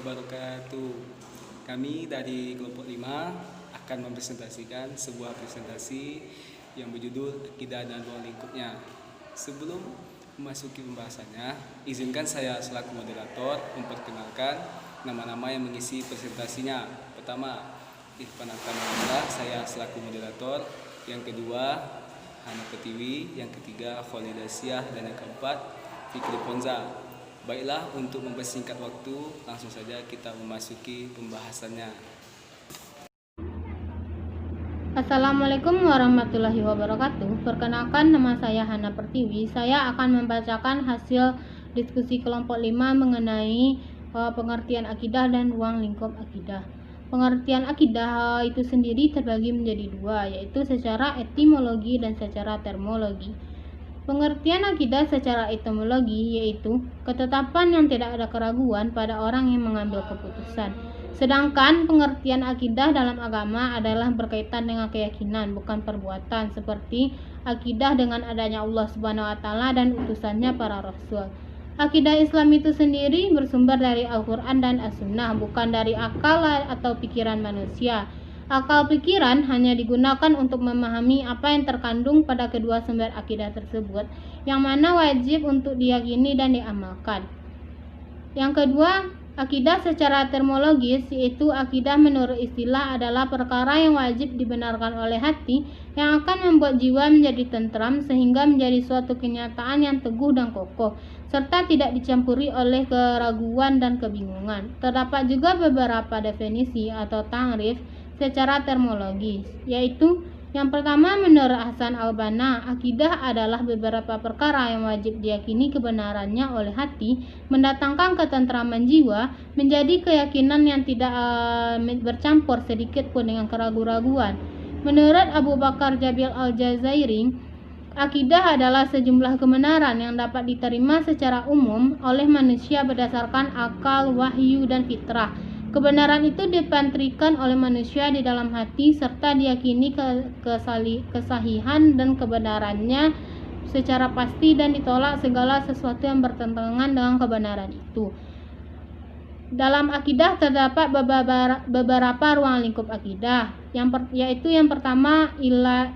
wabarakatuh. Kami dari kelompok 5 akan mempresentasikan sebuah presentasi yang berjudul Akidah dan Ruang Lingkupnya. Sebelum memasuki pembahasannya, izinkan saya selaku moderator memperkenalkan nama-nama yang mengisi presentasinya. Pertama, Irfan Atamala, saya selaku moderator. Yang kedua, Hana Pertiwi. Yang ketiga, Kholidah Syah. Dan yang keempat, Fikri Ponza. Baiklah, untuk mempersingkat waktu, langsung saja kita memasuki pembahasannya. Assalamualaikum warahmatullahi wabarakatuh. Perkenalkan, nama saya Hana Pertiwi. Saya akan membacakan hasil diskusi kelompok 5 mengenai pengertian akidah dan ruang lingkup akidah. Pengertian akidah itu sendiri terbagi menjadi dua, yaitu secara etimologi dan secara termologi. Pengertian akidah secara etimologi yaitu ketetapan yang tidak ada keraguan pada orang yang mengambil keputusan. Sedangkan pengertian akidah dalam agama adalah berkaitan dengan keyakinan, bukan perbuatan, seperti akidah dengan adanya Allah Subhanahu wa taala dan utusannya para rasul. Akidah Islam itu sendiri bersumber dari Al-Qur'an dan As-Sunnah, bukan dari akal atau pikiran manusia. Akal pikiran hanya digunakan untuk memahami apa yang terkandung pada kedua sumber akidah tersebut, yang mana wajib untuk diyakini dan diamalkan. Yang kedua, akidah secara termologis, yaitu akidah menurut istilah adalah perkara yang wajib dibenarkan oleh hati, yang akan membuat jiwa menjadi tentram sehingga menjadi suatu kenyataan yang teguh dan kokoh, serta tidak dicampuri oleh keraguan dan kebingungan. Terdapat juga beberapa definisi atau ta'rif secara termologis, yaitu yang pertama, menurut Hasan al-Banna, akidah adalah beberapa perkara yang wajib diyakini kebenarannya oleh hati, mendatangkan ketentraman jiwa, menjadi keyakinan yang tidak bercampur sedikit pun dengan keraguan-raguan. Menurut Abu Bakar Jabil al-Jazairi, akidah adalah sejumlah kebenaran yang dapat diterima secara umum oleh manusia berdasarkan akal, wahyu, dan fitrah. Kebenaran itu dipantrikan oleh manusia di dalam hati serta diyakini kesahihan dan kebenarannya secara pasti dan ditolak segala sesuatu yang bertentangan dengan kebenaran itu. Dalam akidah terdapat beberapa ruang lingkup akidah, yaitu yang pertama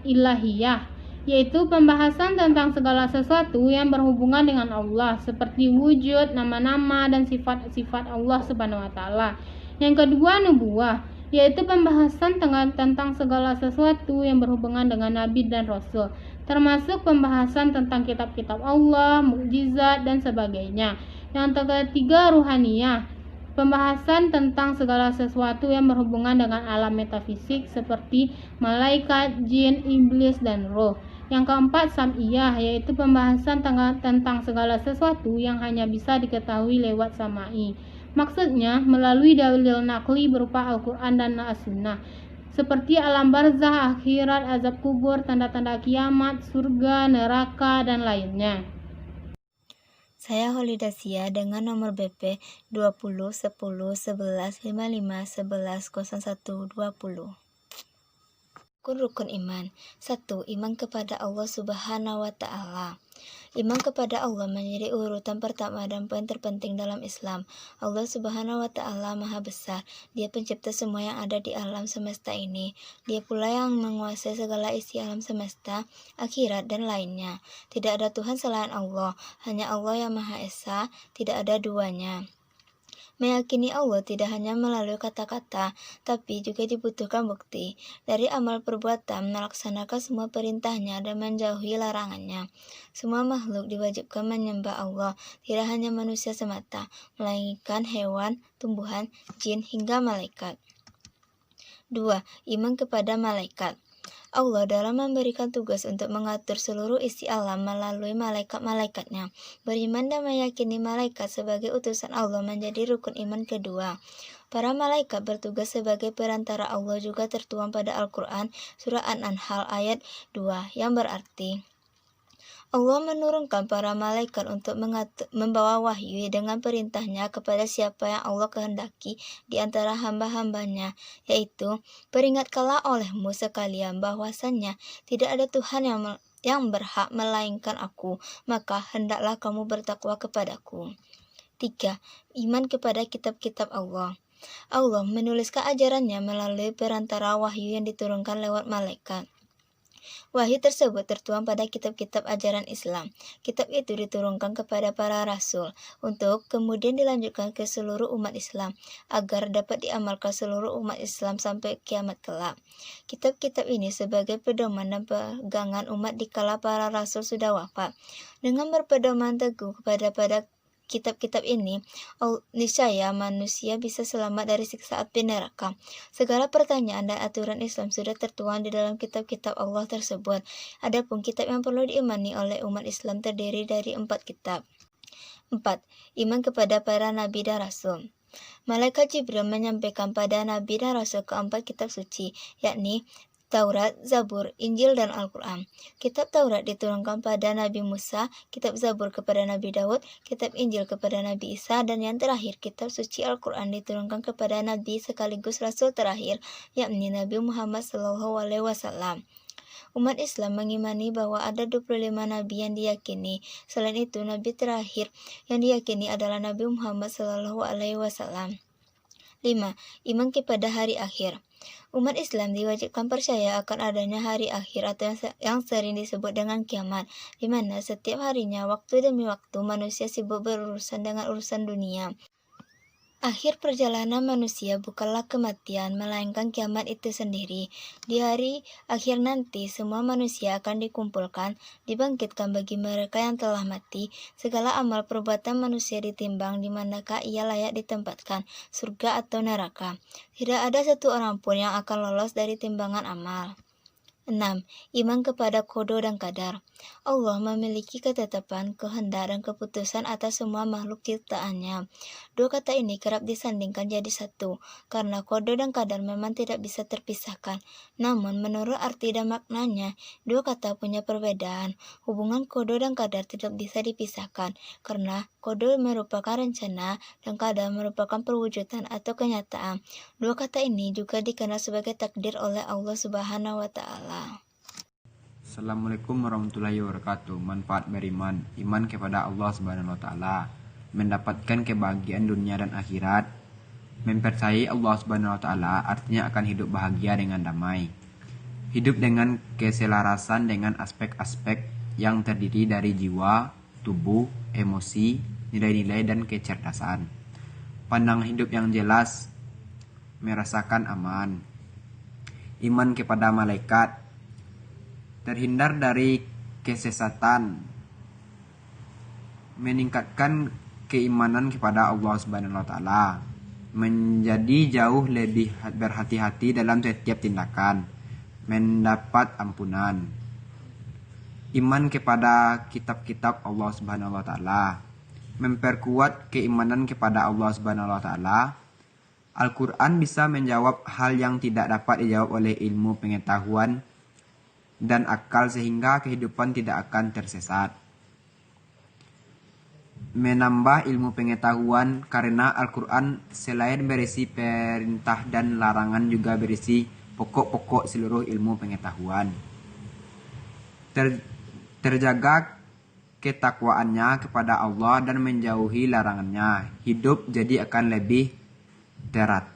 ilahiyah, yaitu pembahasan tentang segala sesuatu yang berhubungan dengan Allah, seperti wujud, nama-nama, dan sifat-sifat Allah Subhanahu wa taala. Yang kedua, nubuwah, yaitu pembahasan tentang segala sesuatu yang berhubungan dengan nabi dan rasul, termasuk pembahasan tentang kitab-kitab Allah, mukjizat, dan sebagainya. Yang ketiga, ruhaniyah, pembahasan tentang segala sesuatu yang berhubungan dengan alam metafisik seperti malaikat, jin, iblis, dan roh. Yang keempat, sam'iyah, yaitu pembahasan tentang segala sesuatu yang hanya bisa diketahui lewat sama'i. Maksudnya melalui dalil nakli berupa Al-Quran dan As-Sunnah, seperti alam barzah, akhirat, azab kubur, tanda-tanda kiamat, surga, neraka, dan lainnya. Saya Kholidah Syah dengan nomor BP 20 10 11 55 11 01 20. Rukun iman. 1. Iman kepada Allah Subhanahu wa taala. Iman kepada Allah menjadi urutan pertama dan poin terpenting dalam Islam. Allah Subhanahu wa taala Maha Besar. Dia pencipta semua yang ada di alam semesta ini. Dia pula yang menguasai segala isi alam semesta, akhirat, dan lainnya. Tidak ada Tuhan selain Allah. Hanya Allah yang Maha Esa, tidak ada duanya. Meyakini Allah tidak hanya melalui kata-kata, tapi juga dibutuhkan bukti. Dari amal perbuatan, melaksanakan semua perintahnya dan menjauhi larangannya. Semua makhluk diwajibkan menyembah Allah, tidak hanya manusia semata, melainkan hewan, tumbuhan, jin, hingga malaikat. 2. Iman kepada malaikat. Allah dalam memberikan tugas untuk mengatur seluruh isi alam melalui malaikat-malaikatnya. Beriman dan meyakini malaikat sebagai utusan Allah menjadi rukun iman kedua. Para malaikat bertugas sebagai perantara Allah juga tertuang pada Al-Quran, surah An-Nahl ayat 2, yang berarti Allah menurunkan para malaikat untuk membawa wahyu dengan perintahnya kepada siapa yang Allah kehendaki di antara hamba-hambanya, yaitu, peringatkanlah olehmu sekalian bahwasannya tidak ada Tuhan yang berhak melainkan aku, maka hendaklah kamu bertakwa kepadaku. 3. Iman kepada kitab-kitab Allah. Allah menuliskan ajarannya melalui perantara wahyu yang diturunkan lewat malaikat. Wahyu tersebut tertuang pada kitab-kitab ajaran Islam. Kitab itu diturunkan kepada para rasul untuk kemudian dilanjutkan ke seluruh umat Islam agar dapat diamalkan seluruh umat Islam sampai kiamat kelak. Kitab-kitab ini sebagai pedoman dan pegangan umat dikala para rasul sudah wafat. Dengan berpedoman teguh kepada kitab-kitab ini, niscaya manusia bisa selamat dari siksa api neraka. Segala pertanyaan dan aturan Islam sudah tertuang di dalam kitab-kitab Allah tersebut. Adapun kitab yang perlu diimani oleh umat Islam terdiri dari 4 kitab. 4. Iman kepada para nabi dan rasul. Malaikat Jibril menyampaikan pada nabi dan rasul keempat kitab suci, yakni Taurat, Zabur, Injil, dan Al-Quran. Kitab Taurat diturunkan pada Nabi Musa, kitab Zabur kepada Nabi Daud, kitab Injil kepada Nabi Isa, dan yang terakhir, kitab suci Al-Quran diturunkan kepada Nabi sekaligus Rasul terakhir, yakni Nabi Muhammad SAW. Umat Islam mengimani bahwa ada 25 Nabi yang diyakini. Selain itu, Nabi terakhir yang diyakini adalah Nabi Muhammad SAW. 5. Iman kepada hari akhir. Umat Islam diwajibkan percaya akan adanya hari akhir atau yang sering disebut dengan kiamat, di mana setiap harinya, waktu demi waktu, manusia sibuk berurusan dengan urusan dunia. Akhir perjalanan manusia bukanlah kematian, melainkan kiamat itu sendiri. Di hari akhir nanti, semua manusia akan dikumpulkan, dibangkitkan bagi mereka yang telah mati. Segala amal perbuatan manusia ditimbang di manakah ia layak ditempatkan, surga atau neraka. Tidak ada satu orang pun yang akan lolos dari timbangan amal. 6. Iman kepada qada dan qadar. Allah memiliki ketetapan, kehendak, dan keputusan atas semua makhluk ciptaannya. Dua kata ini kerap disandingkan jadi satu, karena qada dan qadar memang tidak bisa terpisahkan. Namun, menurut arti dan maknanya, dua kata punya perbedaan. Hubungan qada dan qadar tidak bisa dipisahkan, karena qada merupakan rencana, dan qadar merupakan perwujudan atau kenyataan. Dua kata ini juga dikenal sebagai takdir oleh Allah Subhanahu wa Ta'ala. Assalamualaikum warahmatullahi wabarakatuh. Manfaat beriman. Iman kepada Allah Subhanahu wa Ta'ala, mendapatkan kebahagiaan dunia dan akhirat. Mempercayai Allah Subhanahu wa Ta'ala artinya akan hidup bahagia dengan damai. Hidup dengan keselarasan dengan aspek-aspek yang terdiri dari jiwa, tubuh, emosi, nilai-nilai, dan kecerdasan. Pandang hidup yang jelas, merasakan aman. Iman kepada malaikat, terhindar dari kesesatan, meningkatkan keimanan kepada Allah Subhanahu wa Ta'ala, menjadi jauh lebih berhati-hati dalam setiap tindakan, mendapat ampunan. Iman kepada kitab-kitab Allah Subhanahu wa Ta'ala, memperkuat keimanan kepada Allah Subhanahu wa Ta'ala. Al-Quran bisa menjawab hal yang tidak dapat dijawab oleh ilmu pengetahuan dan akal sehingga kehidupan tidak akan tersesat. Menambah ilmu pengetahuan karena Al-Quran selain berisi perintah dan larangan juga berisi pokok-pokok seluruh ilmu pengetahuan. Terjaga ketakwaannya kepada Allah dan menjauhi larangannya. Hidup jadi akan lebih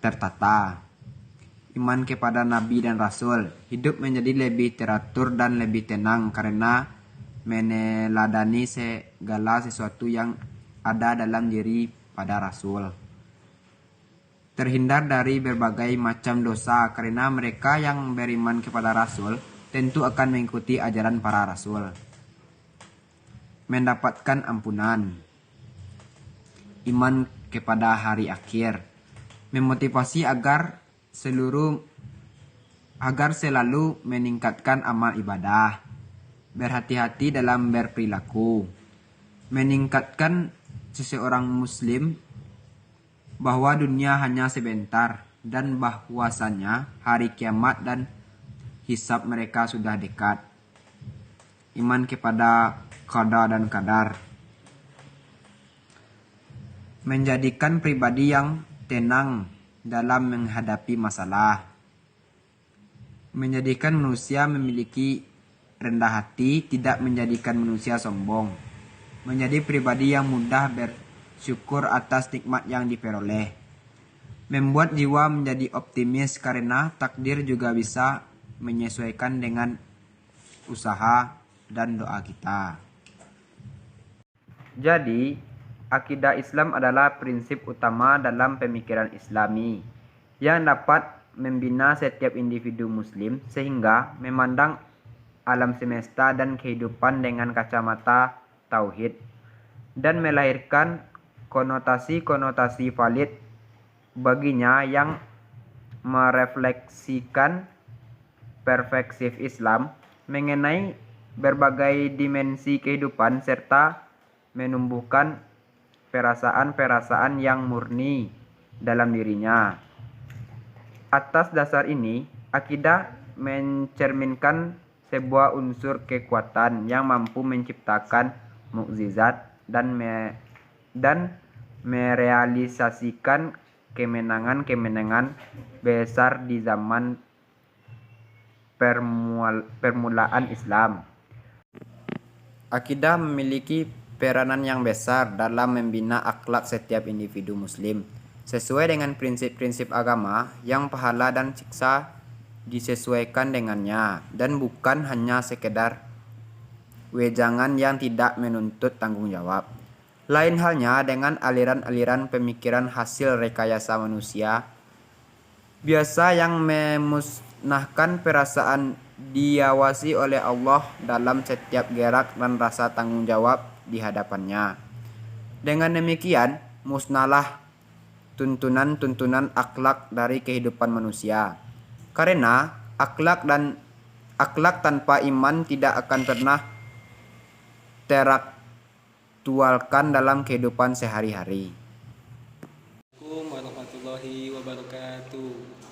tertata. Iman kepada Nabi dan Rasul, hidup menjadi lebih teratur dan lebih tenang karena meneladani segala sesuatu yang ada dalam diri pada Rasul. Terhindar dari berbagai macam dosa karena mereka yang beriman kepada Rasul tentu akan mengikuti ajaran para Rasul. Mendapatkan ampunan. Iman kepada hari akhir, memotivasi agar selalu meningkatkan amal ibadah, berhati-hati dalam berperilaku, meningkatkan seseorang muslim bahwa dunia hanya sebentar dan bahwasannya hari kiamat dan hisab mereka sudah dekat. Iman kepada qada dan qadar, menjadikan pribadi yang tenang dalam menghadapi masalah, menjadikan manusia memiliki rendah hati, tidak menjadikan manusia sombong, menjadi pribadi yang mudah syukur atas nikmat yang diperoleh. Membuat jiwa menjadi optimis karena takdir juga bisa menyesuaikan dengan usaha dan doa kita. Jadi, akidah Islam adalah prinsip utama dalam pemikiran Islami yang dapat membina setiap individu muslim sehingga memandang alam semesta dan kehidupan dengan kacamata tauhid dan melahirkan konotasi-konotasi valid baginya yang merefleksikan perspektif Islam mengenai berbagai dimensi kehidupan serta menumbuhkan perasaan-perasaan yang murni dalam dirinya. Atas dasar ini, akidah mencerminkan sebuah unsur kekuatan yang mampu menciptakan mukjizat dan merealisasikan kemenangan-kemenangan besar di zaman permulaan Islam. Akidah memiliki peranan yang besar dalam membina akhlak setiap individu muslim sesuai dengan prinsip-prinsip agama yang pahala dan siksa disesuaikan dengannya dan bukan hanya sekedar wejangan yang tidak menuntut tanggung jawab. Lain halnya dengan aliran-aliran pemikiran hasil rekayasa manusia biasa yang memusnahkan perasaan diawasi oleh Allah dalam setiap gerak dan rasa tanggung jawab di hadapannya. Dengan demikian, musnahlah tuntunan-tuntunan akhlak dari kehidupan manusia. Karena akhlak tanpa iman tidak akan pernah teraktualkan dalam kehidupan sehari-hari. Assalamualaikum warahmatullahi wabarakatuh.